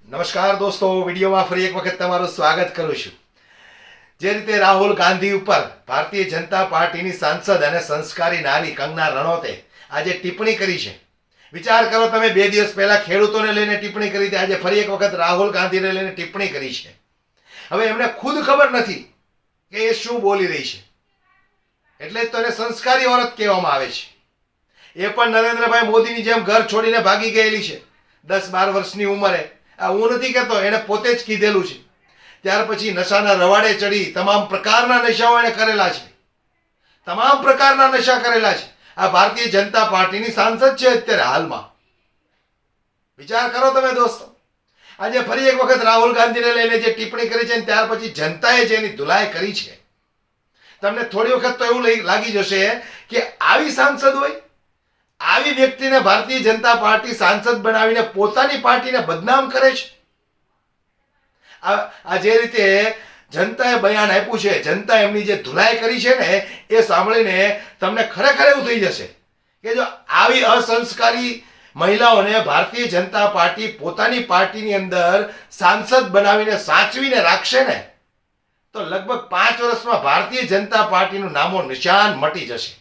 નમસ્કાર દોસ્તો, વિડીયોમાં ફરી એક વખત તમારું સ્વાગત કરું છું। જે રીતે રાહુલ ગાંધી ઉપર ભારતીય જનતા પાર્ટીની સાંસદ અને સંસ્કારી નારી કંગના રનૌતે આજે ટિપ્પણી કરી છે। વિચાર કરો તમે, 2 દિવસ પહેલા ખેડૂતોને લઈને ટિપ્પણી કરી હતી, આજે ફરી એક વખત રાહુલ ગાંધીને લઈને ટિપ્પણી કરી છે। હવે એમને ખુદ ખબર નથી કે એ શું બોલી રહી છે, એટલે જ તો એને સંસ્કારી औरत કહેવામાં આવે છે। એ પણ નરેન્દ્રભાઈ મોદીની જેમ ઘર છોડીને ભાગી ગયેલી છે 10-12 વર્ષની ઉંમરે। આ હું નથી કહેતો, એને પોતે જ કીધેલું છે। ત્યાર પછી નશાના રવાડે ચડી તમામ પ્રકારના નશાઓ એને કરેલા છે, તમામ પ્રકારના નશા કરેલા છે। આ ભારતીય જનતા પાર્ટીની સાંસદ છે અત્યારે હાલમાં। વિચાર કરો તમે દોસ્તો, આજે ફરી એક વખત રાહુલ ગાંધીને લઈને જે ટિપ્પણી કરી છે, ત્યાર પછી જનતાએ જેની ધુલાઈ કરી છે, તમને થોડી વખત તો એવું લાગી જશે કે આવી સાંસદ હોય, આવી વ્યક્તિને ભારતીય જનતા પાર્ટી સાંસદ બનાવીને પોતાની પાર્ટીને બદનામ કરે છે। આ જે રીતે જનતાએ બયાન આપ્યું છે, જનતા એમની જે ધુલાઈ કરી છે ને, એ સાંભળીને તમને ખરેખર એવું થઈ જશે કે જો આવી અસંસ્કારી મહિલાઓને ભારતીય જનતા પાર્ટી પોતાની પાર્ટીની અંદર સાંસદ બનાવીને સાચવીને રાખશે ને, તો લગભગ 5 વર્ષમાં ભારતીય જનતા પાર્ટીનું નામો નિશાન મટી જશે।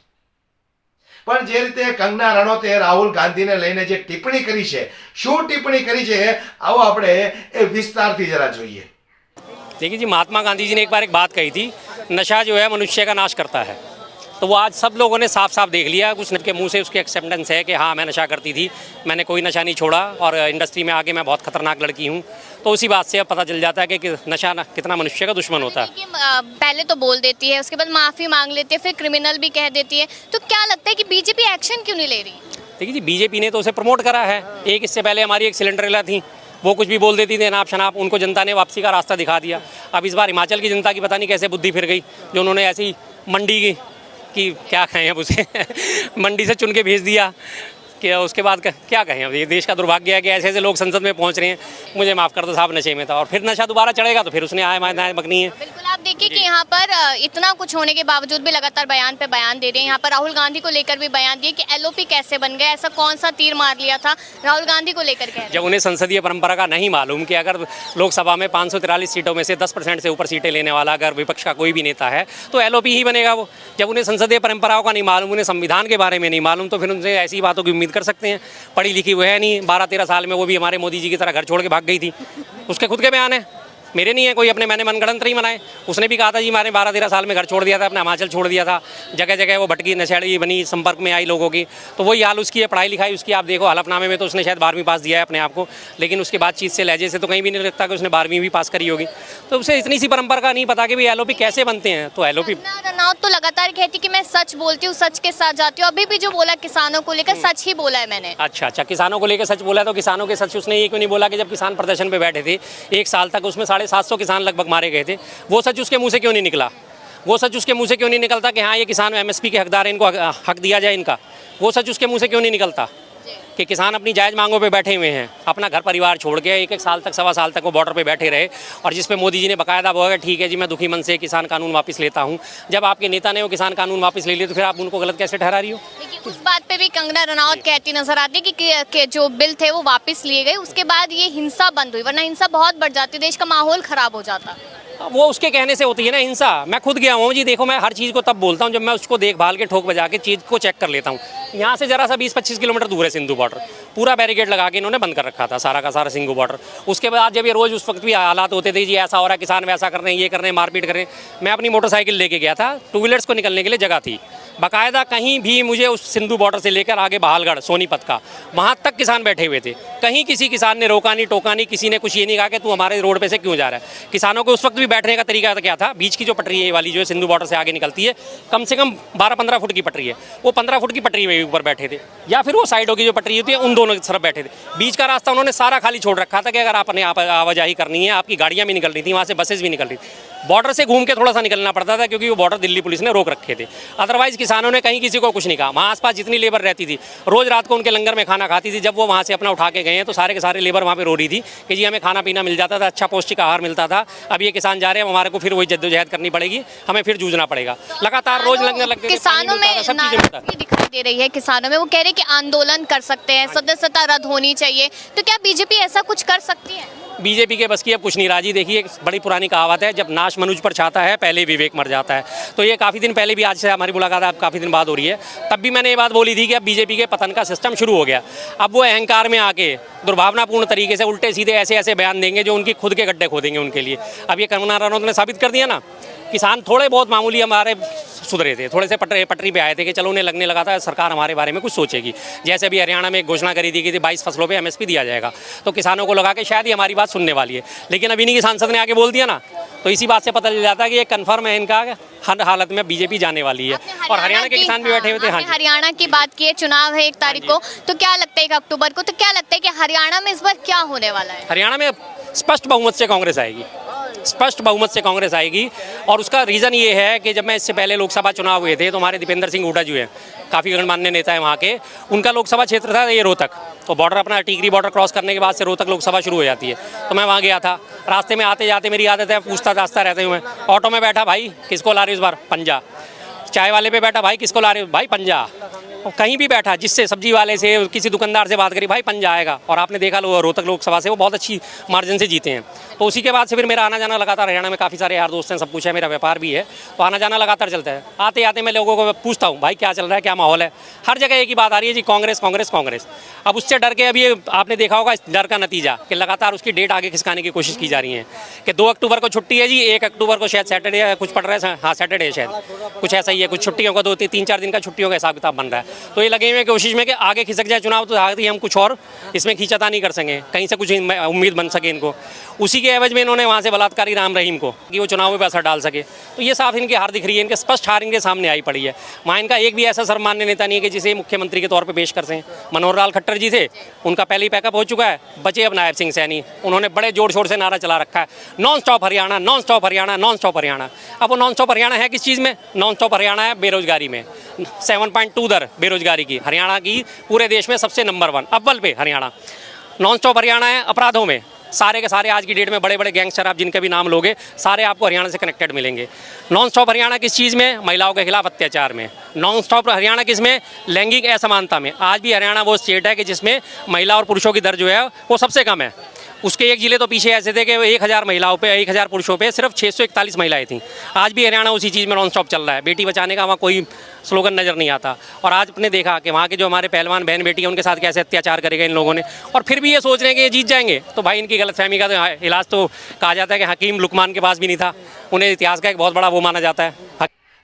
પણ જે રીતે કંગના રનૌતે રાહુલ ગાંધીને લઈને જે ટિપ્પણી કરી છે, શું ટિપ્પણી કરી છે, આવો આપણે એ विस्तारથી जरा જોઈએ। देखिए जी, महात्मा गांधी जी ने एक बार एक बात कही थी, नशा जो है मनुष्य का नाश करता है। तो वो आज सब लोगों ने साफ साफ देख लिया, कुछ के मुंह से उसकी एक्सेप्टेंस है कि हाँ मैं नशा करती थी, मैंने कोई नशा नहीं छोड़ा और इंडस्ट्री में आके मैं बहुत खतरनाक लड़की हूँ। तो उसी बात से अब पता चल जाता है कि नशा कितना मनुष्य का दुश्मन होता है। पहले तो बोल देती है, उसके बाद माफ़ी मांग लेती है, फिर क्रिमिनल भी कह देती है। तो क्या लगता है कि बीजेपी एक्शन क्यों नहीं ले रही? देखिए जी, बीजेपी ने तो उसे प्रमोट करा है। एक इससे पहले हमारी एक सिलेंडरला थी, वो कुछ भी बोल देती थी अनाप शनाप, उनको जनता ने वापसी का रास्ता दिखा दिया। अब इस बार हिमाचल की जनता की पता नहीं कैसे बुद्धि फिर गई, जो उन्होंने ऐसी मंडी की क्या कहें अब उसे मंडी से चुन के भेज दिया कि उसके बाद क्या कहें। अब ये देश का दुर्भाग्य है कि ऐसे ऐसे लोग संसद में पहुंच रहे हैं। मुझे माफ़ कर दो साहब, नशे में था और फिर नशा दोबारा चढ़ेगा तो फिर उसने आए माए बकनी है। बिल्कुल, आप देखिए कि यहाँ पर इतना कुछ होने के बावजूद भी लगातार बयान पे बयान दे रहे हैं। यहाँ पर राहुल गांधी को लेकर भी बयान दिए कि एलओपी कैसे बन गया, ऐसा कौन सा तीर मार लिया था, राहुल गांधी को लेकर कह रहे हैं। जब उन्हें संसदीय परंपरा का नहीं मालूम कि अगर लोकसभा में 543 सीटों में से 10% से ऊपर सीटें लेने वाला अगर विपक्ष का कोई भी नेता है तो एलओपी ही बनेगा वो। जब उन्हें संसदीय परंपराओं का नहीं मालूम, उन्हें संविधान के बारे में नहीं मालूम, तो फिर उनसे ऐसी बातों की उम्मीद कर सकते हैं। पढ़ी लिखी वो है नहीं, 12-13 साल में वो भी हमारे मोदी जी की तरह घर छोड़ के भाग गई थी। उसके खुद के बयान है, मेरे नहीं है कोई, अपने मैंने मनगढ़ंत नहीं बनाए। उसने भी कहा था जी मैंने 12-13 साल में घर छोड़ दिया था, अपना हिमाचल छोड़ दिया था, जगह जगह वो भटकी नशेड़ी बनी, संपर्क में आई लोगों की। तो वही हाल उसकी है, पढ़ाई लिखाई उसकी आप देखो, हलफनामे में तो उसने शायद 12वीं पास दिया है अपने आप को, लेकिन उसके बातचीत से लहजे से तो कहीं भी नहीं लगता कि उसने 12वीं भी पास करी होगी। तो उसे इतनी सी परंपरा का नहीं पता कि भाई एलओपी कैसे बनते हैं। तो एलओपी रनौत तो लगातार कहती कि मैं सच बोलती हूँ, सच के साथ जाती हूँ। अभी भी जो बोला किसानों को लेकर सच ही बोला है मैंने। अच्छा, किसानों को लेकर सच बोला, तो किसानों के सच उसने ये क्यों नहीं बोला कि जब किसान प्रदर्शन पे बैठे थे 1 साल तक, उसमें 750 किसान लगभग मारे गए थे, वो सच उसके मुंह से क्यों नहीं निकला? वो सच उसके मुंह से क्यों नहीं निकलता कि हाँ ये किसान एमएसपी के हकदार हैं, इनको हक दिया जाए इनका? वो सच उसके मुंह से क्यों नहीं निकलता कि किसान अपनी जायज़ मांगों पे बैठे हुए हैं, अपना घर परिवार छोड़ के 1-1 साल तक, 1.25 साल तक वो बॉर्डर पे बैठे रहे, और जिस पे मोदी जी ने बकायदा बोला ठीक है जी मैं दुखी मन से किसान कानून वापस लेता हूँ। जब आपके नेता ने वो किसान कानून वापस ले लिया तो फिर आप उनको गलत कैसे ठहरा रही हो? देखिए, उस बात पे भी कंगना रनौत कहती नजर आती है कि जो बिल थे वो वापस लिए गए, उसके बाद ये हिंसा बंद हुई, वरना हिंसा बहुत बढ़ जाती, देश का माहौल खराब हो जाता। वो उसके कहने से होती है ना हिंसा। मैं खुद गया हूँ जी, देखो मैं हर चीज़ को तब बोलता हूँ जब मैं उसको देखभाल के ठोक बजा के चीज़ को चेक कर लेता हूँ। यहाँ से जरा सा 20-25 किलोमीटर दूर है सिंधु बॉर्डर, पूरा बैरिकेड लगा के इन्होंने बंद कर रखा था सारा का सारा सिंधु बॉर्डर। उसके बाद जब ये रोज़ उस वक्त भी हालात होते थे जी ऐसा हो रहा है, किसान वैसा कर रहे हैं, ये कर रहे हैं, मारपीट कर रहे हैं, मैं अपनी मोटरसाइकिल लेके गया था, 2 व्हीलर्स को निकलने के लिए जगह थी बाकायदा। कहीं भी मुझे उस सिंधु बॉर्डर से लेकर आगे बहालगढ़ सोनीपत का, वहाँ तक किसान बैठे हुए थे, कहीं किसी किसान ने रोका नहीं, टोका नहीं, किसी ने कुछ ये नहीं कहा कि तू हमारे रोड पे से क्यों जा रहा है। किसानों को उस वक्त भी बैठने का तरीका क्या था, बीच की जो पटरी है वाली जो है सिंधु बॉर्डर से आगे निकलती है, कम से कम 12-15 फुट की पटरी है, वो 15 फुट की पटरी में ऊपर बैठे थे, या फिर वो साइडों की जो पटरी होती है उन दोनों तरफ बैठे थे। बीच का रास्ता उन्होंने सारा खाली छोड़ रखा था कि अगर आपने आवाजाही करनी है, आपकी गाड़ियाँ भी निकल रही थी, वहाँ से बसेज भी निकल रही थी, बॉर्डर से घूम के थोड़ा सा निकलना पड़ता था क्योंकि वो बॉर्डर दिल्ली पुलिस ने रोक रखे थे। अदरवाइज किसानों ने कहीं किसी को कुछ नहीं कहा। वहाँ आसपास जितनी लेबर रहती थी रोज़ रात को उनके लंगर में खाना खाती थी, जब वो वहाँ से अपना उठा के गए हैं तो सारे के सारे लेबर वहाँ पे रो रही थी कि जी हमें खाना पीना मिल जाता था, अच्छा पौष्टिक आहार मिलता था। अब ये किसान जा रहे हैं, हमारे को फिर वही जद्दोजहद करनी पड़ेगी, हमें फिर जूझना पड़ेगा। लगातार रोज लंगर लगते थे, किसानों में नाराजगी दिखाई दे रही है। किसानों में वो कह रहे हैं कि आंदोलन कर सकते हैं, सदस्यता रद्द होनी चाहिए। तो क्या बीजेपी ऐसा कुछ कर सकती है? बीजेपी के बस की अब कुछ नहीं राजी। देखिए, एक बड़ी पुरानी कहावत है, जब नाश मनुज पर छाता है पहले विवेक मर जाता है। तो ये काफ़ी दिन पहले भी, आज से हमारी मुलाकात अब काफ़ी दिन बाद हो रही है, तब भी मैंने ये बात बोली थी कि अब बीजेपी के पतन का सिस्टम शुरू हो गया। अब वो अहंकार में आके दुर्भावनापूर्ण तरीके से उल्टे सीधे ऐसे ऐसे बयान देंगे जो उनकी खुद के गड्ढे खोदेंगे उनके लिए। अब ये कंगना रनौत ने साबित कर दिया ना, किसान थोड़े बहुत मामूली हमारे सुधरे थे, थोड़े से पटरी पे आए थे कि चलो उन्हें लगने लगा था सरकार हमारे बारे में कुछ सोचेगी। जैसे अभी हरियाणा में एक घोषणा करी थी कि 22 फसलों पे एमएसपी दिया जाएगा, तो किसानों को लगा कि शायद ही हमारी बात सुनने वाली है। लेकिन अब इन्हीं के सांसद ने आके बोल दिया ना, तो इसी बात से पता चल जाता है कि ये कन्फर्म है इनका, हर हालत में बीजेपी जाने वाली है। और हरियाणा के किसान भी बैठे हुए थे। हाँ, हरियाणा की बात की है, चुनाव है 1 तारीख को, तो क्या लगता है 1 अक्टूबर को, तो क्या लगता है कि हरियाणा में इस बार क्या होने वाला है? हरियाणा में स्पष्ट बहुमत से कांग्रेस आएगी, स्पष्ट बहुमत से कांग्रेस आएगी। और उसका रीज़न ये है कि जब मैं इससे पहले लोकसभा चुनाव हुए थे, तो हमारे दीपेंद्र सिंह हुड्डा जी हैं, काफ़ी गणमान्य नेता है वहाँ के, उनका लोकसभा क्षेत्र था ये रोहतक। तो बॉर्डर, अपना टिकरी बॉर्डर क्रॉस करने के बाद से रोहतक लोकसभा शुरू हो जाती है। तो मैं वहाँ गया था, रास्ते में आते जाते मेरी आदत है पूछता रास्ता रहते हुए, ऑटो में बैठा, भाई किसको ला रहे हो इस बार? पंजा। चाय वाले पे बैठा, भाई किसको ला रहे हो? भाई पंजा। कहीं भी बैठा, जिससे सब्जी वाले से, किसी दुकानदार से बात करी, भाई पंजा आएगा। और आपने देखा रोहतक लोकसभा से वो बहुत अच्छी मार्जिन से जीते हैं। तो उसी के बाद से फिर मेरा आना जाना लगातार, हरियाणा में काफ़ी सारे यार दोस्त हैं, सब कुछ है, मेरा व्यापार भी है, तो आना जाना लगातार चलता है। आते आते मैं लोगों को पूछता हूँ, भाई क्या चल रहा है, क्या माहौल है? हर जगह एक ही बात आ रही है जी, कांग्रेस कांग्रेस कांग्रेस। अब उससे डर के, अभी आपने देखा होगा इस डर का नतीजा कि लगातार उसकी डेट आगे खिसकाने की कोशिश की जा रही है कि 2 अक्टूबर को छुट्टी है जी, 1 अक्टूबर को शायद सैटरडे है, कुछ पड़ रहा है, हाँ सैटरडे है शायद, कुछ ऐसा ही है, कुछ छुट्टियों का 2-3-4 दिन का छुट्टियों का हिसाब किताब बन रहा है। तो ये लगे हुए कोशिश में कि आगे खिसक जाए चुनाव, तो आगे हम कुछ और इसमें खींचातानी कर सकें, कहीं से कुछ उम्मीद बन सके इनको। उसी के एवज में इन्होंने वहाँ से बलात्कारी राम रहीम को, कि वो चुनाव में असर डाल सके। तो ये साफ इनकी हार दिख रही है, इनके स्पष्ट हार इनके सामने आई पड़ी है। वहाँ इनका एक भी ऐसा सर्वमान्य नेता नहीं है कि जिसे मुख्यमंत्री के तौर पर पेश कर सकें। मनोहर लाल खट्टर जी थे, उनका पहले ही पैकअप हो चुका है, बचे अब नायब सिंह सैनी। उन्होंने बड़े जोर शोर से नारा चला रखा है, non stop Haryana, non stop Haryana, non stop Haryana. अब वो नॉन स्टॉप हरियाणा है किस चीज़ में? नॉन स्टॉप हरियाणा है बेरोजगारी में, 7.2 दर बेरोजगारी की, हरियाणा की पूरे देश में सबसे नंबर 1 अव्वल पे हरियाणा। नॉन स्टॉप हरियाणा है अपराधों में, सारे के सारे आज की डेट में बड़े बड़े गैंगस्टर आप जिनके भी नाम लोगे, सारे आपको हरियाणा से कनेक्टेड मिलेंगे। नॉन स्टॉप हरियाणा किस चीज़ में? महिलाओं के खिलाफ अत्याचार में। नॉन स्टॉप हरियाणा किस में? लैंगिक असमानता में। आज भी हरियाणा वो स्टेट है कि जिसमें महिला और पुरुषों की दर जो है वो सबसे कम है। उसके एक जिले तो पीछे ऐसे थे कि 1000 महिलाओं पे, 1000 पुरुषों पे सिर्फ 641 महिलाएं थीं। आज भी हरियाणा उसी चीज़ में नॉन स्टॉप चल रहा है। बेटी बचाने का वहाँ कोई स्लोगन नज़र नहीं आता। और आज आपने देखा कि वहाँ के जो हमारे पहलवान बहन बेटी हैं, उनके साथ कैसे अत्याचार करेगा इन लोगों ने, और फिर भी ये सोच रहे हैं कि ये जीत जाएंगे। तो भाई इनकी गलतफहमी का तो इलाज तो कहा जाता है कि हकीम लुकमान के पास भी नहीं था, उन्हें इतिहास का एक बहुत बड़ा वो माना जाता है।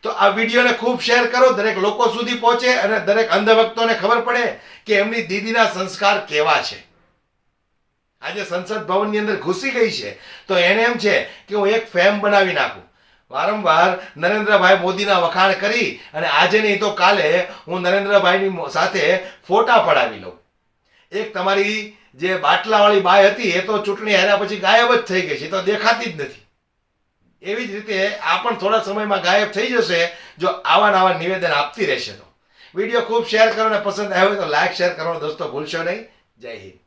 तो આ વિડીયોને ખૂબ શેર કરો, દરેક લોકો સુધી પહોંચે અને દરેક અંધભક્તોને ખબર પડે કે એમની દીદીના સંસ્કાર કેવા છે। આજે સંસદ ભવનની અંદર ઘૂસી ગઈ છે તો એને એમ છે કે હું એક ફેમ બનાવી નાખું, વારંવાર નરેન્દ્રભાઈ મોદીના વખાણ કરી અને આજે નહીં તો કાલે હું નરેન્દ્રભાઈની સાથે ફોટા પડાવી લઉં। એક તમારી જે બાટલાવાળી બાઈ હતી એ તો ચૂંટણી હાર્યા પછી ગાયબ જ થઈ ગઈ છે, તો દેખાતી જ નથી। એવી જ રીતે આ પણ થોડા સમયમાં ગાયબ થઈ જશે જો આવા નવા નિવેદન આપતી રહેશે। તો વિડીયો ખૂબ શેર કરો અને પસંદ આવ્યો તો લાઈક શેર કરવાનું દોસ્તો ભૂલશો નહીં। જય હિન્દ।